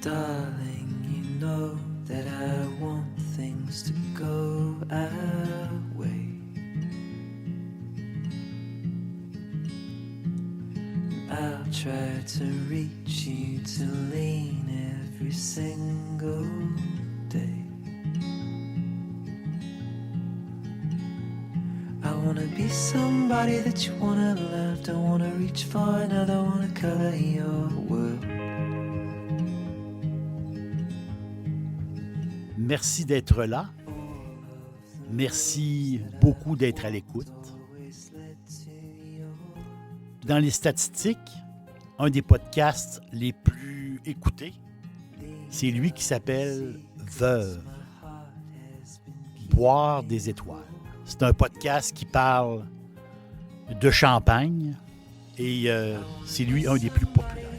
Darling, you know that I want things to go our way. I'll try to reach you to lean every single day. I wanna be somebody that you wanna love. Don't wanna reach far, another wanna color your world. Merci d'être là. Merci beaucoup d'être à l'écoute. Dans les statistiques, un des podcasts les plus écoutés, c'est lui qui s'appelle Veuve, Boire des étoiles. C'est un podcast qui parle de champagne et c'est lui un des plus populaires.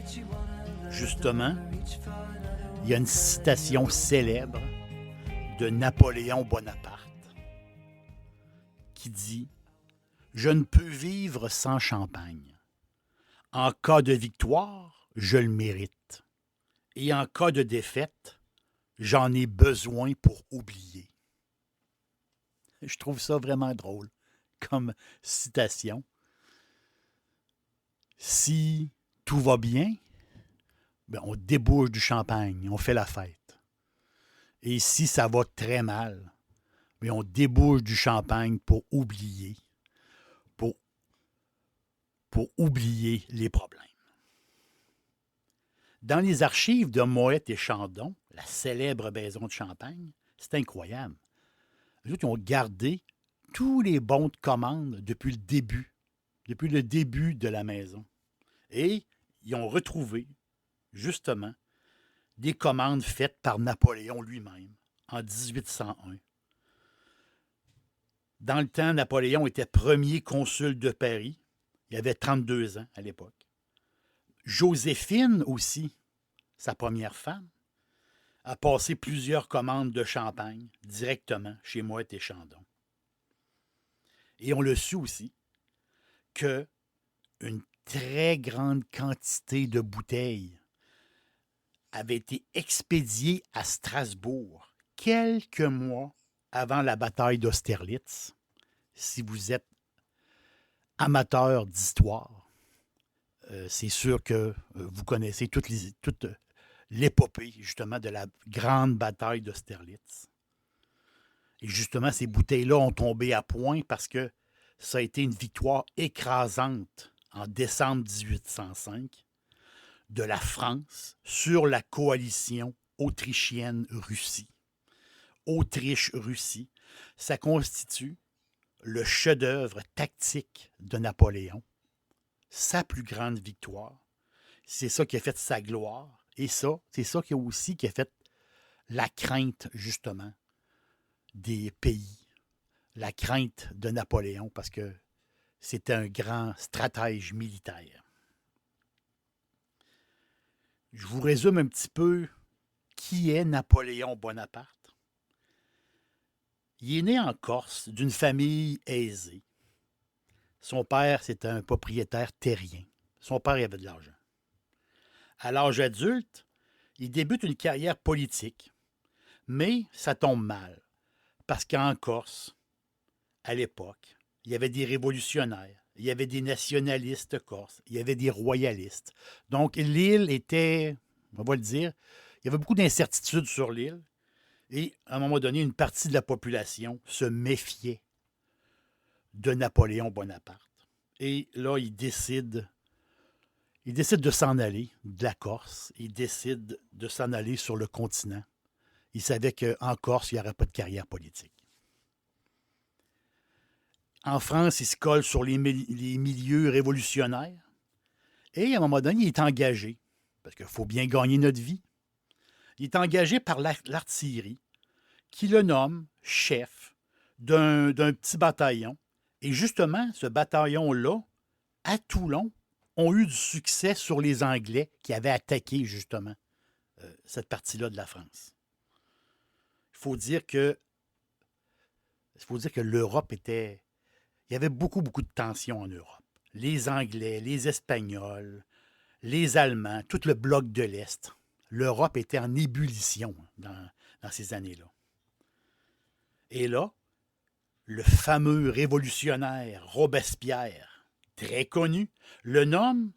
Justement, il y a une citation célèbre de Napoléon Bonaparte qui dit « Je ne peux vivre sans champagne. En cas de victoire, je le mérite. Et en cas de défaite, j'en ai besoin pour oublier. » Je trouve ça vraiment drôle comme citation. Si tout va bien, ben on débouche du champagne, on fait la fête. Et si ça va très mal, ben on débouche du champagne pour oublier, pour oublier les problèmes. Dans les archives de Moët et Chandon, la célèbre maison de Champagne, c'est incroyable. Eux autres, ils ont gardé tous les bons de commande depuis le début de la maison. Et ils ont retrouvé, justement, des commandes faites par Napoléon lui-même en 1801. Dans le temps, Napoléon était premier consul de Paris. Il avait 32 ans à l'époque. Joséphine aussi, sa première femme, a passé plusieurs commandes de champagne directement chez Moët et Chandon. Et on le su aussi qu'une très grande quantité de bouteilles avait été expédiée à Strasbourg quelques mois avant la bataille d'Austerlitz. Si vous êtes amateur d'histoire, c'est sûr que vous connaissez toute l'épopée, justement, de la grande bataille d'Austerlitz. Et justement, ces bouteilles-là ont tombé à point parce que ça a été une victoire écrasante en décembre 1805 de la France sur la coalition autrichienne-Russie. Autriche-Russie, ça constitue le chef-d'œuvre tactique de Napoléon, sa plus grande victoire. C'est ça qui a fait sa gloire. Et ça, c'est ça qui a fait la crainte, justement, des pays. La crainte de Napoléon, parce que c'était un grand stratège militaire. Je vous résume un petit peu qui est Napoléon Bonaparte. Il est né en Corse d'une famille aisée. Son père, c'était un propriétaire terrien. Son père avait de l'argent. À l'âge adulte, il débute une carrière politique, mais ça tombe mal, parce qu'en Corse, à l'époque, il y avait des révolutionnaires, il y avait des nationalistes corses, il y avait des royalistes. Donc, l'île était, on va le dire, il y avait beaucoup d'incertitudes sur l'île, et à un moment donné, une partie de la population se méfiait de Napoléon Bonaparte. Et là, il décide de s'en aller de la Corse. Il décide de s'en aller sur le continent. Il savait qu'en Corse, il n'y aurait pas de carrière politique. En France, il se colle sur les milieux révolutionnaires. Et à un moment donné, il est engagé, parce qu'il faut bien gagner notre vie. Il est engagé par l'artillerie, qui le nomme chef d'un petit bataillon. Et justement, ce bataillon-là, à Toulon, ont eu du succès sur les Anglais qui avaient attaqué, justement, cette partie-là de la France. Il faut dire que l'Europe était... Il y avait beaucoup, beaucoup de tensions en Europe. Les Anglais, les Espagnols, les Allemands, tout le bloc de l'Est l'Europe était en ébullition dans ces années-là. Et là, le fameux révolutionnaire Robespierre, très connu, le nomme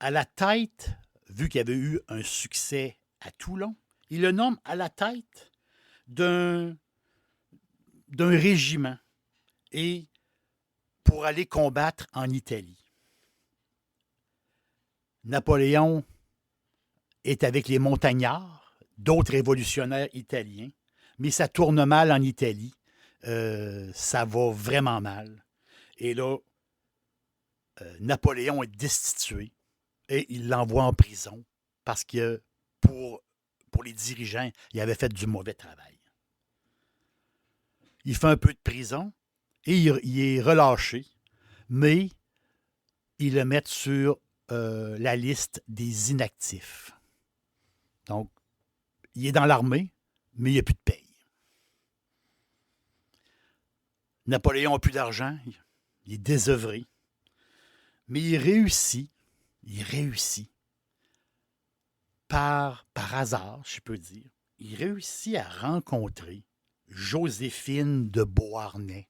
à la tête, vu qu'il avait eu un succès à Toulon, il le nomme à la tête d'un régiment et pour aller combattre en Italie. Napoléon est avec les montagnards, d'autres révolutionnaires italiens, mais ça tourne mal en Italie. Ça va vraiment mal. Et là, Napoléon est destitué et il l'envoie en prison parce que pour les dirigeants, il avait fait du mauvais travail. Il fait un peu de prison et il est relâché, mais ils le mettent sur la liste des inactifs. Donc, il est dans l'armée, mais il n'y a plus de paye. Napoléon n'a plus d'argent, il est désœuvré, mais il réussit par hasard, je peux dire, il réussit à rencontrer Joséphine de Beauharnais.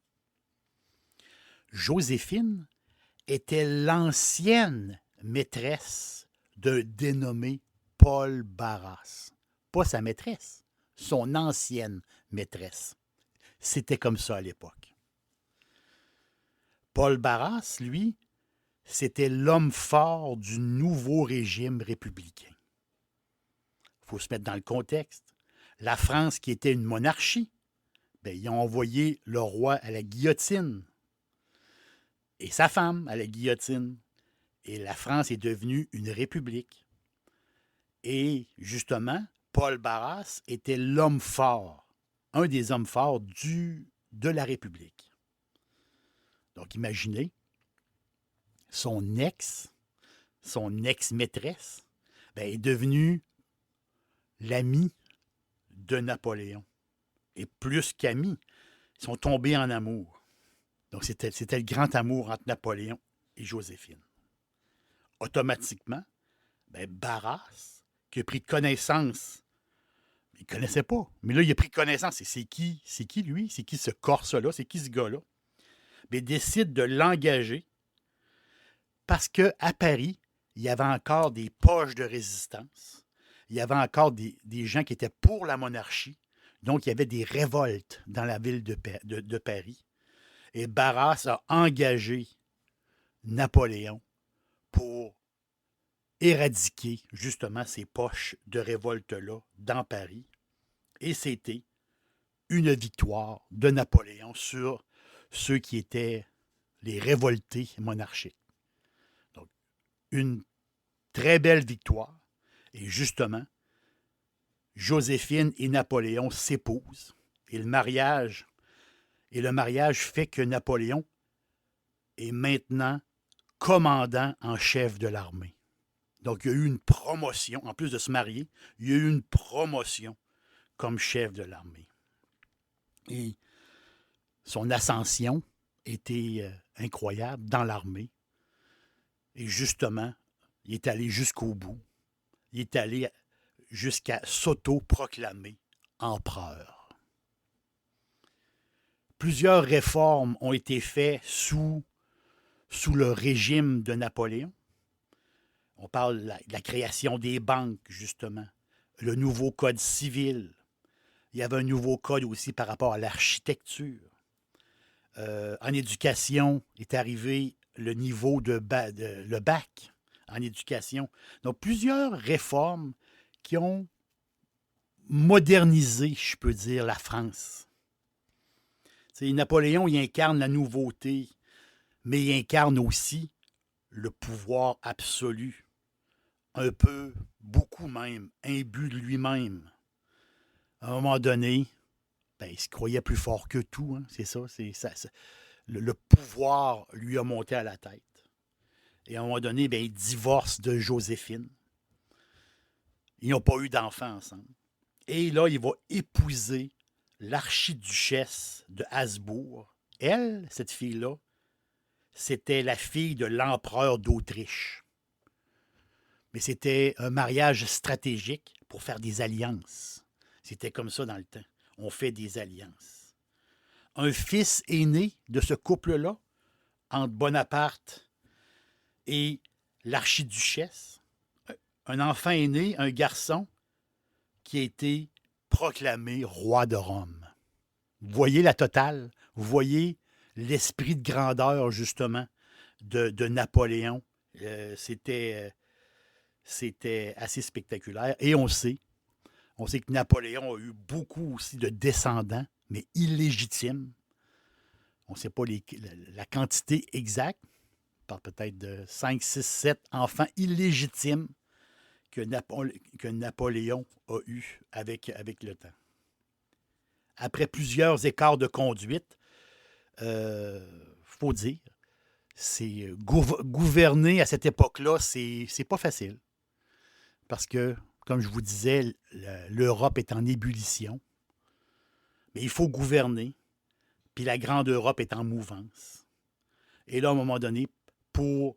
Joséphine était l'ancienne maîtresse d'un dénommé Paul Barras. Pas sa maîtresse, son ancienne maîtresse. C'était comme ça à l'époque. Paul Barras, lui, c'était l'homme fort du nouveau régime républicain. Il faut se mettre dans le contexte. La France, qui était une monarchie, bien, ils ont envoyé le roi à la guillotine et sa femme à la guillotine. Et la France est devenue une république. Et justement, Paul Barras était l'homme fort, un des hommes forts de la République. Donc imaginez, son ex-maîtresse, bien, est devenue l'ami de Napoléon. Et plus qu'amis, ils sont tombés en amour. Donc c'était le grand amour entre Napoléon et Joséphine. Automatiquement, bien, Barras, qui a pris connaissance, il ne connaissait pas, mais là, il a pris connaissance. Et c'est qui lui? C'est qui ce Corse-là? C'est qui ce gars-là? Mais il décide de l'engager parce qu'à Paris, il y avait encore des poches de résistance. Il y avait encore des gens qui étaient pour la monarchie. Donc, il y avait des révoltes dans la ville de Paris. Et Barras a engagé Napoléon pour éradiquer justement ces poches de révolte-là dans Paris. Et c'était une victoire de Napoléon sur ceux qui étaient les révoltés monarchiques. Donc, une très belle victoire. Et justement, Joséphine et Napoléon s'épousent. Et le mariage fait que Napoléon est maintenant commandant en chef de l'armée. Donc, il y a eu une promotion. En plus de se marier, il y a eu une promotion comme chef de l'armée. Et son ascension était incroyable dans l'armée. Et justement, il est allé jusqu'au bout. Il est allé jusqu'à s'auto-proclamer empereur. Plusieurs réformes ont été faites sous le régime de Napoléon. On parle de la création des banques, justement, le nouveau code civil. Il y avait un nouveau code aussi par rapport à l'architecture. En éducation est arrivé le niveau le bac en éducation. Donc, plusieurs réformes qui ont modernisé, je peux dire, la France. T'sais, Napoléon, il incarne la nouveauté, mais il incarne aussi le pouvoir absolu. Un peu, beaucoup même, imbu de lui-même. À un moment donné, ben, il se croyait plus fort que tout. Hein, c'est ça. Le pouvoir lui a monté à la tête. Et à un moment donné, ben, il divorce de Joséphine. Ils n'ont pas eu d'enfants ensemble. Et là, il va épouser l'archiduchesse de Habsbourg. Elle, cette fille-là, c'était la fille de l'empereur d'Autriche. Mais c'était un mariage stratégique pour faire des alliances. C'était comme ça dans le temps. On fait des alliances. Un fils est né de ce couple-là, entre Bonaparte et l'archiduchesse. Un enfant est né, un garçon, qui a été proclamé roi de Rome. Vous voyez la totale? Vous voyez l'esprit de grandeur, justement, de Napoléon. C'était assez spectaculaire. Et on sait que Napoléon a eu beaucoup aussi de descendants, mais illégitimes. On ne sait pas la quantité exacte. On parle peut-être de 5, 6, 7 enfants illégitimes que Napoléon a eu avec le temps. Après plusieurs écarts de conduite, faut dire, c'est gouverner à cette époque-là, c'est pas facile. Parce que, comme je vous disais, l'Europe est en ébullition. Mais il faut gouverner. Puis la grande Europe est en mouvance. Et là, à un moment donné, pour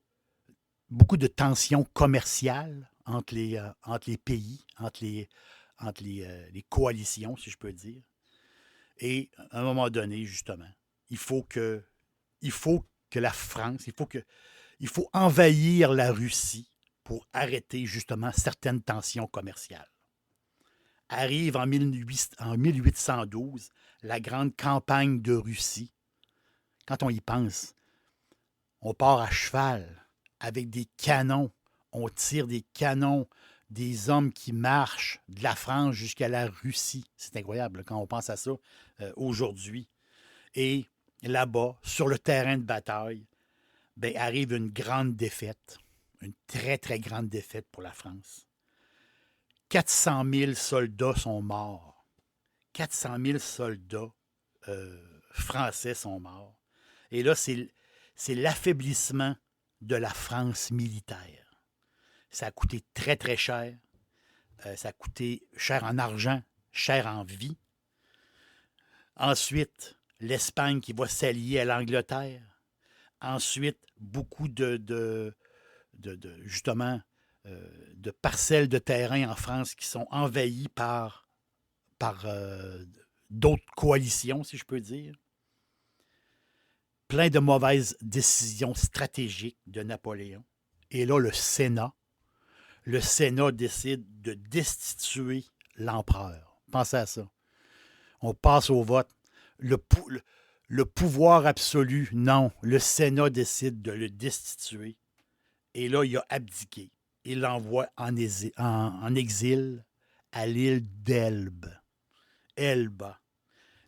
beaucoup de tensions commerciales entre les pays, entre les coalitions, si je peux dire. Et à un moment donné, justement, il faut que la France, il faut envahir la Russie pour arrêter justement certaines tensions commerciales. Arrive en 1812 la grande campagne de Russie. Quand on y pense, on part à cheval avec des canons, on tire des canons, des hommes qui marchent de la France jusqu'à la Russie. C'est incroyable quand on pense à ça aujourd'hui. Et là-bas, sur le terrain de bataille, ben, arrive une grande défaite, une très, très grande défaite pour la France. 400 000 soldats sont morts. 400 000 soldats français sont morts. Et là, c'est l'affaiblissement de la France militaire. Ça a coûté très, très cher. Ça a coûté cher en argent, cher en vie. Ensuite, l'Espagne qui va s'allier à l'Angleterre. Ensuite, beaucoup justement, de parcelles de terrain en France qui sont envahies par d'autres coalitions, si je peux dire. Plein de mauvaises décisions stratégiques de Napoléon. Et là, le Sénat décide de destituer l'empereur. Pensez à ça. On passe au vote. Le pouvoir absolu, non. Le Sénat décide de le destituer. Et là, il a abdiqué. Il l'envoie en exil à l'île d'Elbe. Elba.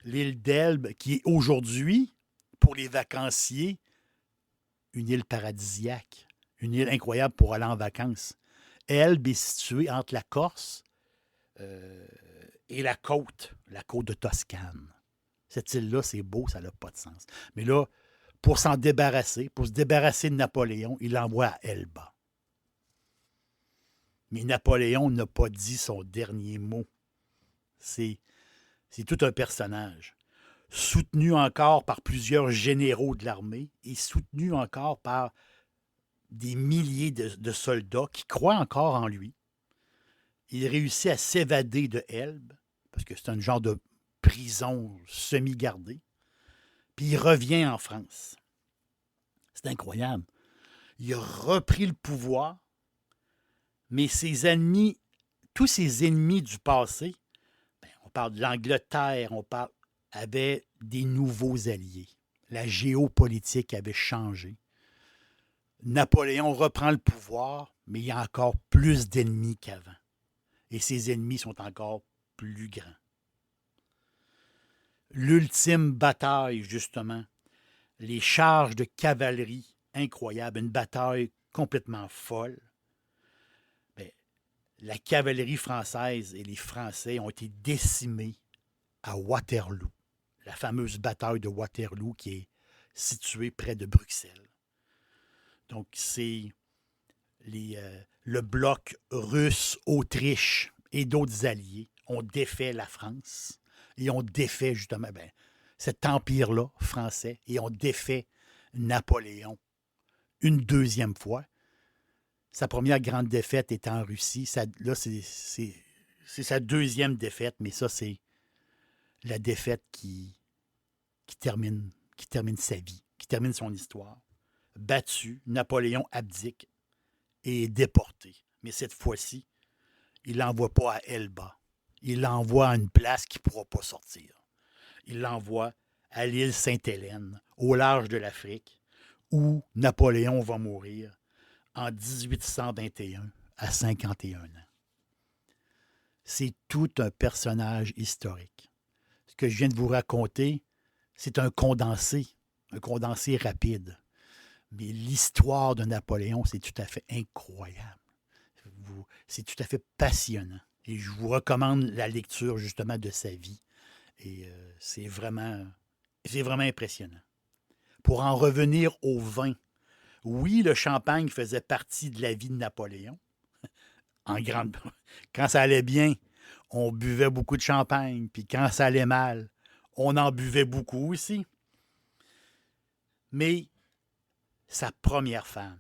L'île d'Elbe, qui est aujourd'hui, pour les vacanciers, une île paradisiaque. Une île incroyable pour aller en vacances. Elbe est située entre la Corse et la côte de Toscane. Cette île-là, c'est beau, ça n'a pas de sens. Mais là, pour se débarrasser de Napoléon, il l'envoie à Elba. Mais Napoléon n'a pas dit son dernier mot. C'est tout un personnage. Soutenu encore par plusieurs généraux de l'armée et soutenu encore par des milliers de soldats qui croient encore en lui. Il réussit à s'évader de Elbe, parce que c'est un genre de prison semi-gardée, puis il revient en France. C'est incroyable. Il a repris le pouvoir, mais ses ennemis, tous ses ennemis du passé, on parle de l'Angleterre, avaient des nouveaux alliés. La géopolitique avait changé. Napoléon reprend le pouvoir, mais il y a encore plus d'ennemis qu'avant. Et ses ennemis sont encore plus grands. L'ultime bataille, justement, les charges de cavalerie incroyables, une bataille complètement folle. Bien, la cavalerie française et les Français ont été décimés à Waterloo, la fameuse bataille de Waterloo qui est située près de Bruxelles. Donc, c'est le bloc russe, Autriche et d'autres alliés ont défait la France et ont défait justement cet empire-là français et ont défait Napoléon une deuxième fois. Sa première grande défaite était en Russie. Là, c'est sa deuxième défaite, mais ça, c'est la défaite qui termine sa vie, qui termine son histoire. Battu, Napoléon abdique et est déporté. Mais cette fois-ci, il ne l'envoie pas à Elba. Il l'envoie à une place qui ne pourra pas sortir. Il l'envoie à l'île Sainte-Hélène, au large de l'Afrique, où Napoléon va mourir en 1821 à 51 ans. C'est tout un personnage historique. Ce que je viens de vous raconter, c'est un condensé rapide. Mais l'histoire de Napoléon, c'est tout à fait incroyable. C'est tout à fait passionnant. Et je vous recommande la lecture justement de sa vie. Et c'est vraiment impressionnant. Pour en revenir au vin, oui, le champagne faisait partie de la vie de Napoléon. Quand ça allait bien, on buvait beaucoup de champagne. Puis quand ça allait mal, on en buvait beaucoup aussi. Mais sa première femme,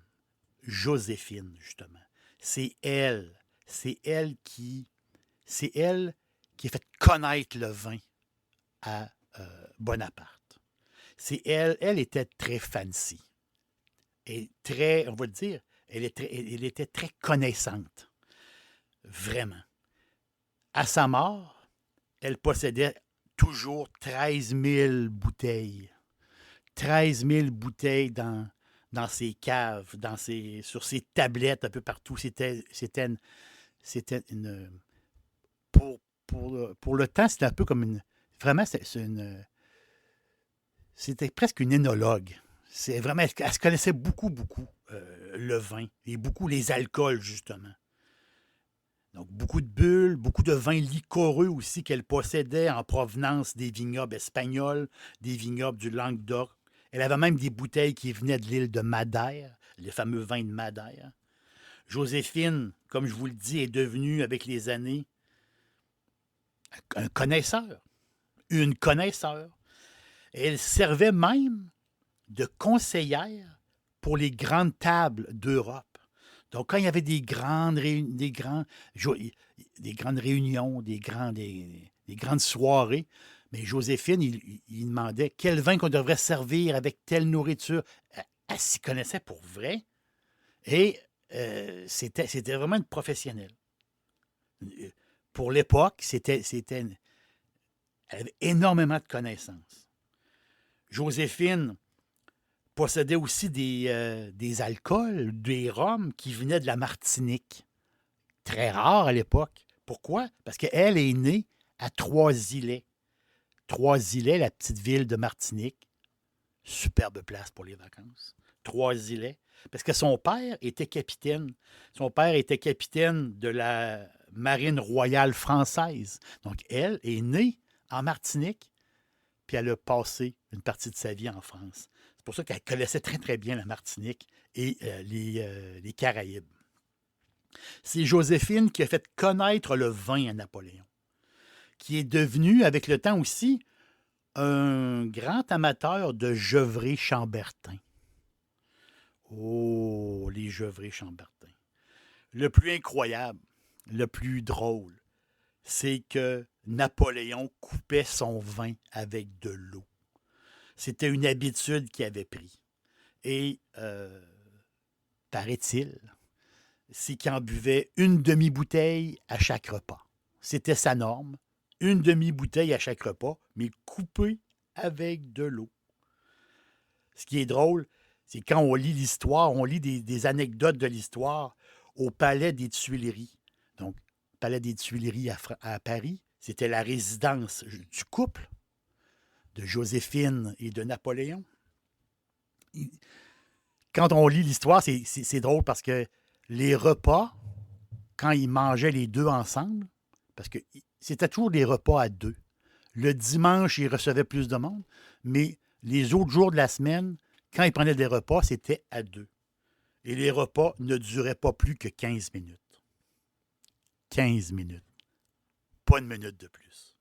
Joséphine, justement, c'est elle. C'est elle qui a fait connaître le vin à Bonaparte. Elle était très fancy. Et très, on va le dire, elle était très connaissante. Vraiment. À sa mort, elle possédait toujours 13 000 bouteilles. 13 000 bouteilles dans ses caves, sur ses tablettes un peu partout. C'était une pour le temps, c'était un peu comme une. Vraiment, c'était presque une énologue. C'est vraiment, elle se connaissait beaucoup, beaucoup le vin et beaucoup les alcools, justement. Donc, beaucoup de bulles, beaucoup de vins liquoreux aussi qu'elle possédait en provenance des vignobles espagnols, des vignobles du Languedoc. Elle avait même des bouteilles qui venaient de l'île de Madère, les fameux vins de Madère. Joséphine, comme je vous le dis, est devenue, avec les années, un connaisseur, une connaisseur. Et elle servait même de conseillère pour les grandes tables d'Europe. Donc, quand il y avait des grandes réunions, des grandes soirées, mais Joséphine, il demandait quel vin qu'on devrait servir avec telle nourriture. Elle s'y connaissait pour vrai. Et c'était vraiment une professionnelle. Pour l'époque, elle avait énormément de connaissances. Joséphine possédait aussi des alcools, des rhums qui venaient de la Martinique. Très rare à l'époque. Pourquoi? Parce qu'elle est née à Trois-Îlets. Trois-Îlets, la petite ville de Martinique. Superbe place pour les vacances. Trois-Îlets. Parce que son père était capitaine. Son père était capitaine de la marine royale française. Donc, elle est née en Martinique, puis elle a passé une partie de sa vie en France. C'est pour ça qu'elle connaissait très, très bien la Martinique et les Caraïbes. C'est Joséphine qui a fait connaître le vin à Napoléon, qui est devenu, avec le temps aussi, un grand amateur de Gevrey Chambertin. Oh, les Gevrey Chambertin. Le plus incroyable, le plus drôle, c'est que Napoléon coupait son vin avec de l'eau. C'était une habitude qu'il avait pris. Et, paraît-il, c'est qu'il en buvait une demi-bouteille à chaque repas. C'était sa norme. Une demi-bouteille à chaque repas, mais coupée avec de l'eau. Ce qui est drôle, c'est quand on lit l'histoire, on lit des anecdotes de l'histoire au Palais des Tuileries. Donc, Palais des Tuileries à Paris, c'était la résidence du couple de Joséphine et de Napoléon. Quand on lit l'histoire, c'est drôle parce que les repas, quand ils mangeaient les deux ensemble, parce que c'était toujours des repas à deux. Le dimanche, ils recevaient plus de monde, mais les autres jours de la semaine, quand ils prenaient des repas, c'était à deux. Et les repas ne duraient pas plus que 15 minutes. 15 minutes. Pas une minute de plus.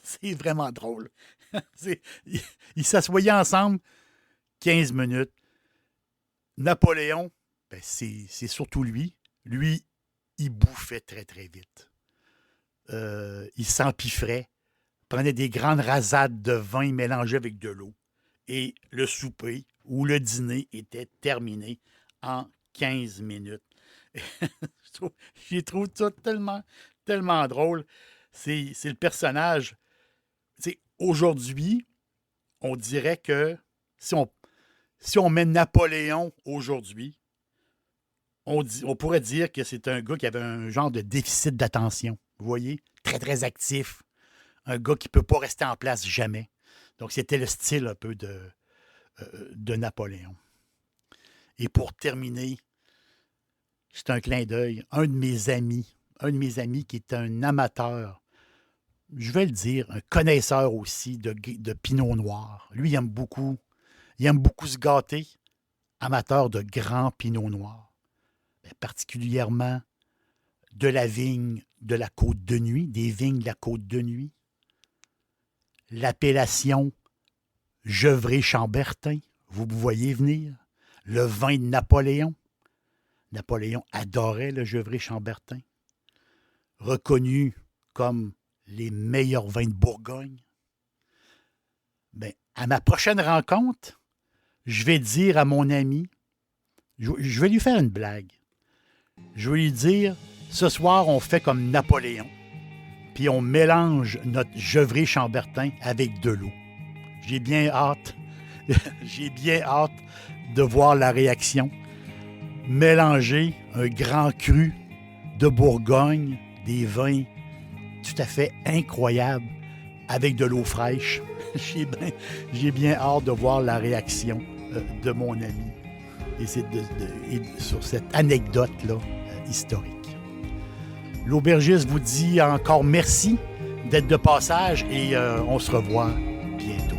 C'est vraiment drôle. Ils s'assoyaient ensemble 15 minutes. Napoléon, ben c'est surtout lui. Lui, il bouffait très, très vite. il s'empiffrait, prenait des grandes rasades de vin mélangées avec de l'eau. Et le souper ou le dîner était terminé en 15 minutes. Je trouve ça tellement, tellement drôle. C'est le personnage. Aujourd'hui, on dirait que si on met Napoléon aujourd'hui, on pourrait dire que c'est un gars qui avait un genre de déficit d'attention. Vous voyez? Très, très actif. Un gars qui ne peut pas rester en place jamais. Donc, c'était le style un peu de Napoléon. Et pour terminer, c'est un clin d'œil. Un de mes amis qui est un amateur, je vais le dire, un connaisseur aussi de Pinot Noir. Lui, il aime beaucoup se gâter, amateur de grands Pinot Noirs, particulièrement de la vigne de la Côte de Nuit, des vignes de la Côte de Nuit. L'appellation Gevrey-Chambertin, vous me voyez venir. Le vin de Napoléon. Napoléon adorait le Gevrey-Chambertin. Reconnu comme les meilleurs vins de Bourgogne. Bien, à ma prochaine rencontre, je vais dire à mon ami, je vais lui faire une blague. Je vais lui dire, ce soir, on fait comme Napoléon, puis on mélange notre Gevrey-Chambertin avec de l'eau. J'ai bien hâte de voir la réaction. Mélanger un grand cru de Bourgogne, des vins tout à fait incroyables, avec de l'eau fraîche. J'ai bien hâte de voir la réaction de mon ami. Et c'est sur cette anecdote-là historique. L'aubergiste vous dit encore merci d'être de passage et on se revoit bientôt.